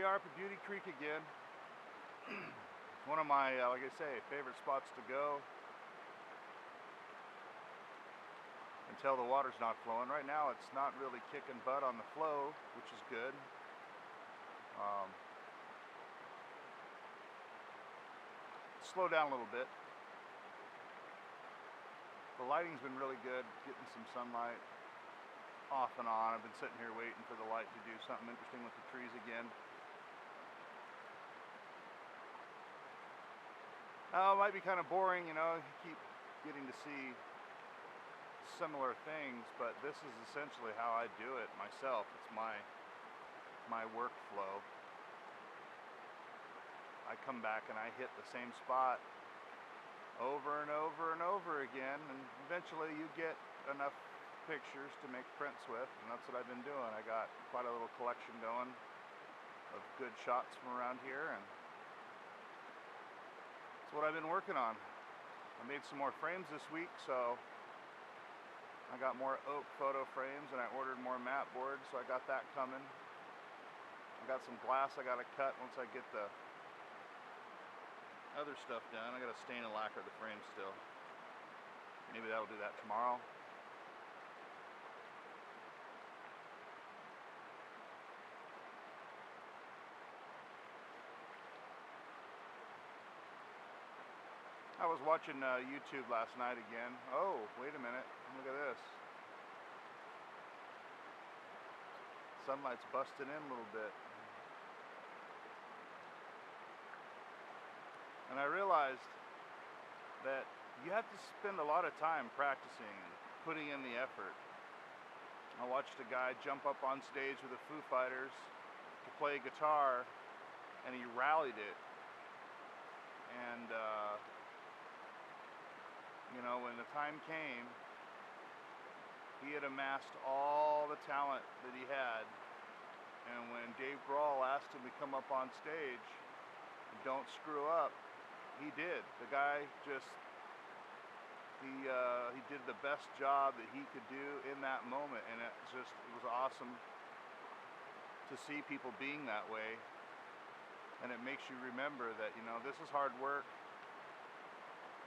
we are up at Beauty Creek again. One of my, like I say, favorite spots to go until the water's not flowing. Right now it's not really kicking butt on the flow, which is good. Slow down a little bit. The lighting's been really good, getting some sunlight off and on. I've been sitting here waiting for the light to do something interesting with the trees again. It might be kind of boring, you know, you keep getting to see similar things, but this is essentially how I do it myself. It's my workflow. I come back and I hit the same spot over and over and over again, and eventually you get enough pictures to make prints with, and that's what I've been doing. I got quite a little collection going of good shots from around here, and that's what I've been working on. I made some more frames this week, so I got more oak photo frames, and I ordered more mat boards, so I got that coming. I got some glass I gotta cut once I get the other stuff done. I gotta stain and lacquer the frame still. Maybe that'll do that tomorrow. I was watching YouTube last night again. Oh, wait a minute. Look at this. Sunlight's busting in a little bit. And I realized that you have to spend a lot of time practicing and putting in the effort. I watched a guy jump up on stage with the Foo Fighters to play guitar, and he rallied it. And you know, when the time came, he had amassed all the talent that he had. And when Dave Grohl asked him to come up on stage and don't screw up, he did. The guy just, he did the best job that he could do in that moment. And it was awesome to see people being that way. And it makes you remember that, you know, this is hard work.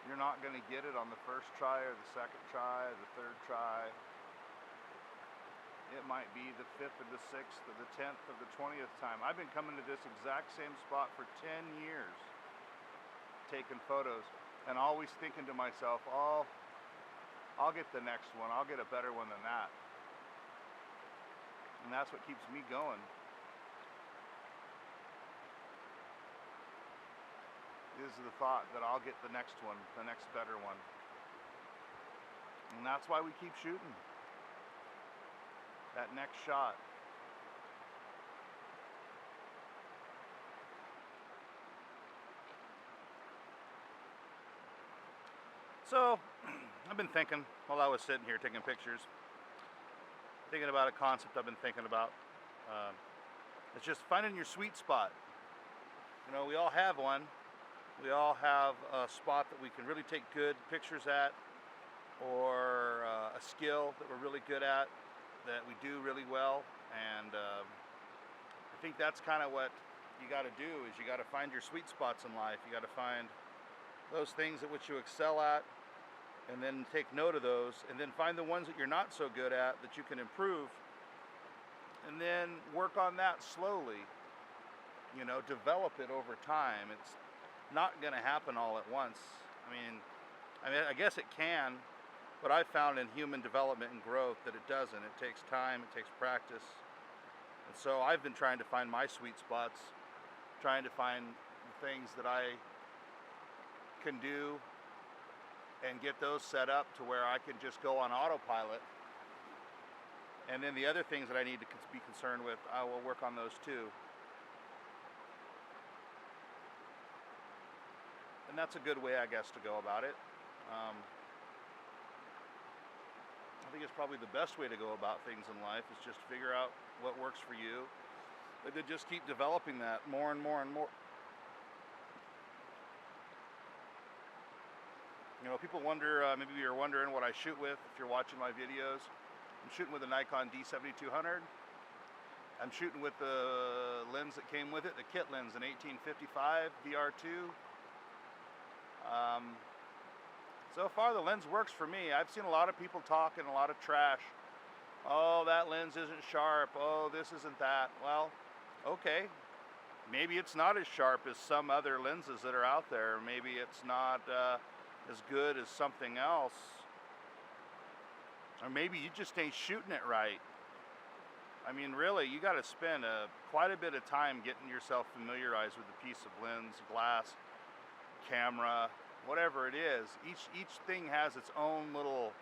You're not going to get it on the first try or the second try or the third try. It might be the 5th or the 6th or the 10th or the 20th time. I've been coming to this exact same spot for 10 years, taking photos, and always thinking to myself, oh, I'll get the next one. I'll get a better one than that. And that's what keeps me going. Is the thought that I'll get the next one, the next better one. And that's why we keep shooting. That next shot. So, I've been thinking while I was sitting here taking pictures, thinking about a concept I've been thinking about. It's just finding your sweet spot. You know, we all have one. We all have a spot that we can really take good pictures at, or a skill that we're really good at, that we do really well. And I think that's kind of what you got to do, is you got to find your sweet spots in life. You got to find those things at which you excel at, and then take note of those, and then find the ones that you're not so good at that you can improve, and then work on that slowly. You know, develop it over time. It's not going to happen all at once. I mean, I guess it can, but I've found in human development and growth that it doesn't. It takes time, it takes practice. And so I've been trying to find my sweet spots, trying to find the things that I can do and get those set up to where I can just go on autopilot. And then the other things that I need to be concerned with, I will work on those too. And that's a good way, I guess, to go about it. I think it's probably the best way to go about things in life, is just figure out what works for you, and then just keep developing that more and more and more. You know, people wonder, maybe you're wondering what I shoot with if you're watching my videos. I'm shooting with a Nikon D7200. I'm shooting with the lens that came with it, the kit lens, an 1855 VR2. So far the lens works for me. I've seen a lot of people talking a lot of trash. Oh, that lens isn't sharp. Oh, this isn't that. Well, okay. Maybe it's not as sharp as some other lenses that are out there. Maybe it's not as good as something else. Or maybe you just ain't shooting it right. I mean, really, you got to spend quite a bit of time getting yourself familiarized with a piece of lens, glass, camera, whatever it is. Each thing has its own little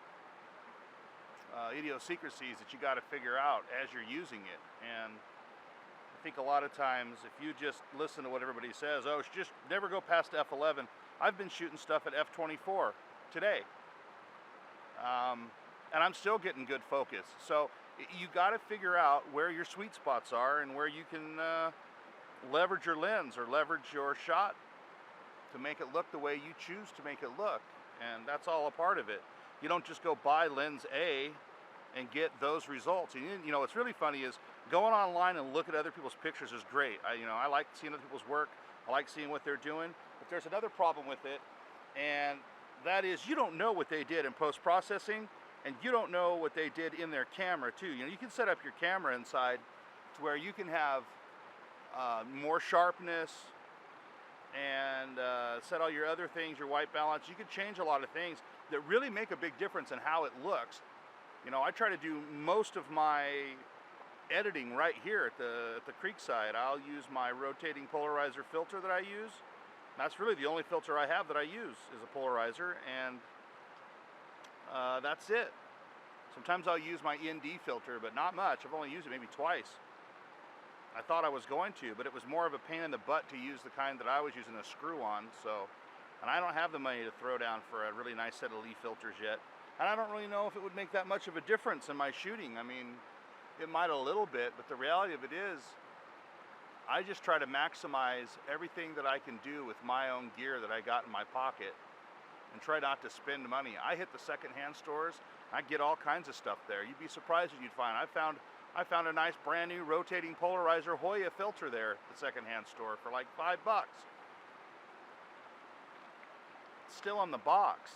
idiosyncrasies that you got to figure out as you're using it. And I think a lot of times, if you just listen to what everybody says, oh, just never go past f11. I've been shooting stuff at f24 today, and I'm still getting good focus. So you got to figure out where your sweet spots are and where you can leverage your lens or leverage your shot to make it look the way you choose to make it look. And that's all a part of it. You don't just go buy lens A and get those results. And you know, what's really funny is going online and look at other people's pictures is great. I like seeing other people's work. I like seeing what they're doing. But there's another problem with it, and that is you don't know what they did in post-processing, and you don't know what they did in their camera too. You know, you can set up your camera inside to where you can have more sharpness and set all your other things, your white balance. You can change a lot of things that really make a big difference in how it looks. You know, I try to do most of my editing right here at the Creekside. I'll use my rotating polarizer filter that I use. That's really the only filter I have that I use is a polarizer, and that's it. Sometimes I'll use my ND filter, but not much. I've only used it maybe twice. I thought I was going to, but it was more of a pain in the butt to use the kind that I was using a screw on. So, and I don't have the money to throw down for a really nice set of Lee filters yet. And I don't really know if it would make that much of a difference in my shooting. I mean, it might a little bit, but the reality of it is, I just try to maximize everything that I can do with my own gear that I got in my pocket and try not to spend money. I hit the secondhand stores, I get all kinds of stuff there. You'd be surprised what you'd find. I found a nice brand new rotating polarizer Hoya filter there at the secondhand store for like $5. It's still on the box.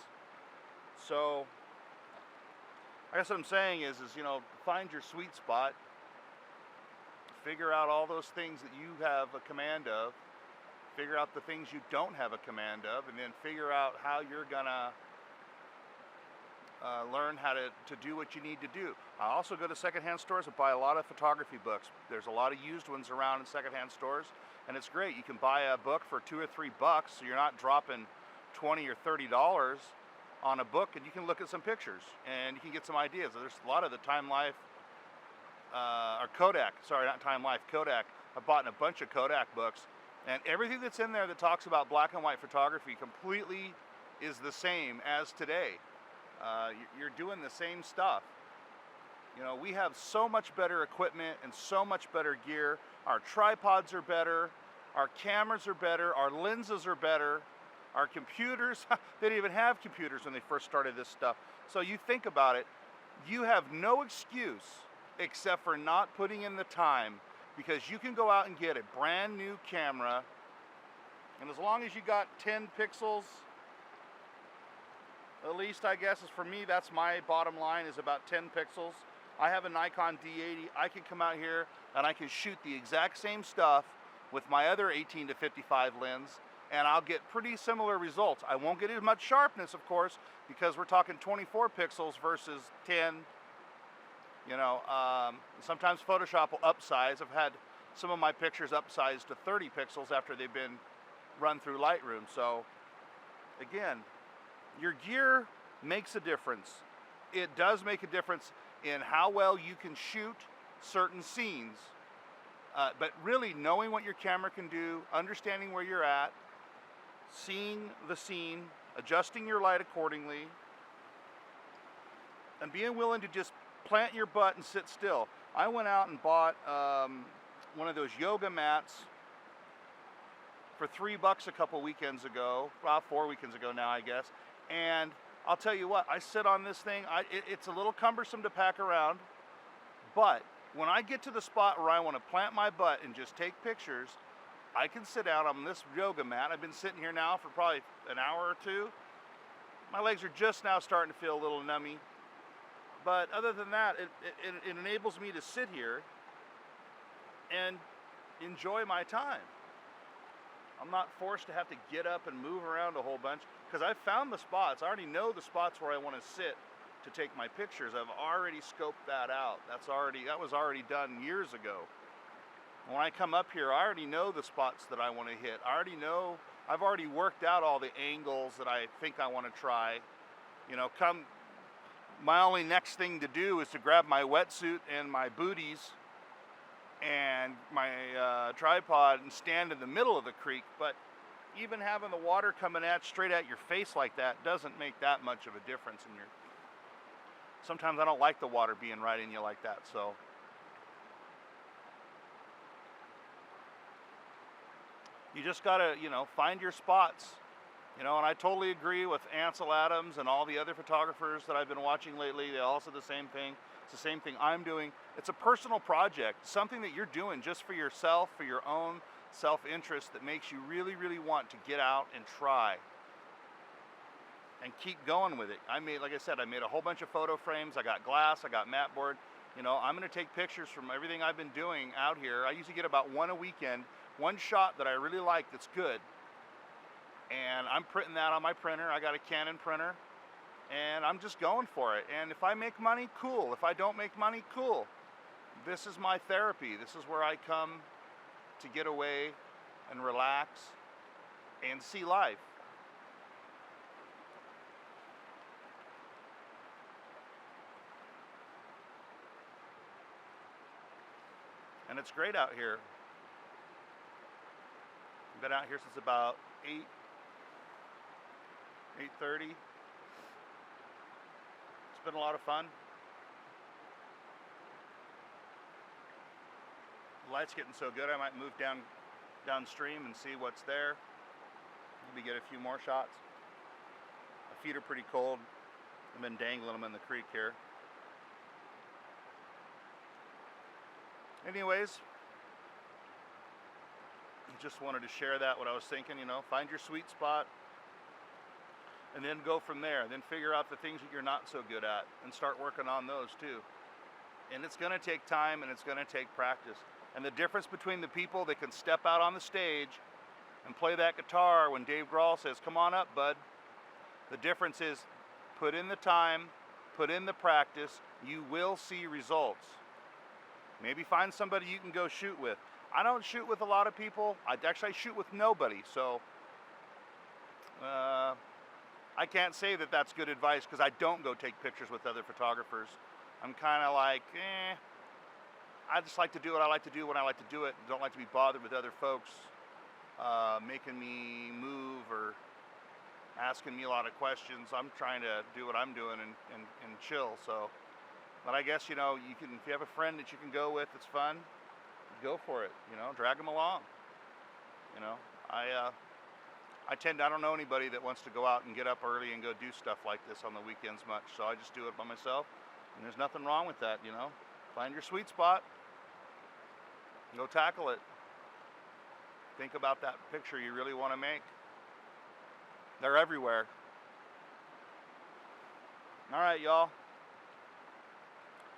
So I guess what I'm saying is you know, find your sweet spot, figure out all those things that you have a command of, figure out the things you don't have a command of, and then figure out how you're gonna learn how to do what you need to do. I also go to secondhand stores and buy a lot of photography books. There's a lot of used ones around in secondhand stores, and it's great. You can buy a book for $2 or $3, so you're not dropping $20 or $30 on a book, and you can look at some pictures and you can get some ideas. There's a lot of the Time Life or Kodak, sorry, not Time Life, Kodak. I bought a bunch of Kodak books, and everything that's in there that talks about black and white photography completely is the same as today. You're doing the same stuff. You know, we have so much better equipment and so much better gear. Our tripods are better, our cameras are better, our lenses are better, our computers, they didn't even have computers when they first started this stuff. So you think about it, you have no excuse except for not putting in the time, because you can go out and get a brand new camera, and as long as you got 10 pixels, at least I guess is for me, that's my bottom line, is about 10 pixels. I have a Nikon D80. I can come out here and I can shoot the exact same stuff with my other 18 to 55 lens, and I'll get pretty similar results. I won't get as much sharpness, of course, because we're talking 24 pixels versus 10. You know, sometimes Photoshop will upsize. I've had some of my pictures upsized to 30 pixels after they've been run through Lightroom. So again, your gear makes a difference. It does make a difference in how well you can shoot certain scenes. But really knowing what your camera can do, understanding where you're at, seeing the scene, adjusting your light accordingly, and being willing to just plant your butt and sit still. I went out and bought one of those yoga mats for $3 a couple weekends ago, about 4 weekends ago now, I guess. And I'll tell you what, I sit on this thing. It's a little cumbersome to pack around, but when I get to the spot where I want to plant my butt and just take pictures, I can sit down on this yoga mat. I've been sitting here now for probably an hour or two. My legs are just now starting to feel a little nummy. But other than that, it enables me to sit here and enjoy my time. I'm not forced to have to get up and move around a whole bunch because I've found the spots. I already know the spots where I want to sit to take my pictures. I've already scoped that out. That was already done years ago. When I come up here, I already know the spots that I want to hit. I've already worked out all the angles that I think I want to try. My only next thing to do is to grab my wetsuit and my booties and my tripod and stand in the middle of the creek. But even having the water coming straight at your face like that doesn't make that much of a difference in your. Sometimes I don't like the water being right in you like that, so. You just gotta, find your spots. And I totally agree with Ansel Adams and all the other photographers that I've been watching lately. They all said the same thing. It's the same thing I'm doing. It's a personal project, something that you're doing just for yourself, for your own self-interest that makes you really, really want to get out and try and keep going with it. Like I said, I made a whole bunch of photo frames. I got glass, I got mat board. I'm gonna take pictures from everything I've been doing out here. I usually get about one a weekend, one shot that I really like that's good. And I'm printing that on my printer. I got a Canon printer and I'm just going for it. And if I make money, cool. If I don't make money, cool. This is my therapy. This is where I come to get away and relax and see life. And it's great out here. I've been out here since about 8:30. It's been a lot of fun. The light's getting so good, I might move downstream and see what's there. Maybe get a few more shots. My feet are pretty cold. I've been dangling them in the creek here. Anyways, just wanted to share that, what I was thinking, find your sweet spot and then go from there. Then figure out the things that you're not so good at and start working on those too. And it's gonna take time and it's gonna take practice. And the difference between the people that can step out on the stage and play that guitar when Dave Grohl says, "Come on up, bud." The difference is put in the time, put in the practice, you will see results. Maybe find somebody you can go shoot with. I don't shoot with a lot of people. I shoot with nobody. So I can't say that that's good advice because I don't go take pictures with other photographers. I'm kind of like, I just like to do what I like to do when I like to do it. Don't like to be bothered with other folks making me move or asking me a lot of questions. I'm trying to do what I'm doing and chill. So, but I guess, you can, if you have a friend that you can go with, it's fun, go for it, drag them along. I don't know anybody that wants to go out and get up early and go do stuff like this on the weekends much. So I just do it by myself and there's nothing wrong with that, Find your sweet spot, go tackle it. Think about that picture you really want to make. They're everywhere. All right, y'all.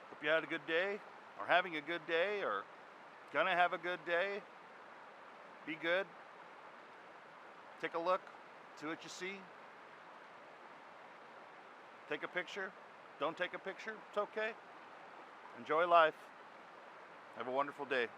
Hope you had a good day, or having a good day, or gonna have a good day. Be good. Take a look, see what you see. Take a picture. Don't take a picture. It's okay. Enjoy life. Have a wonderful day.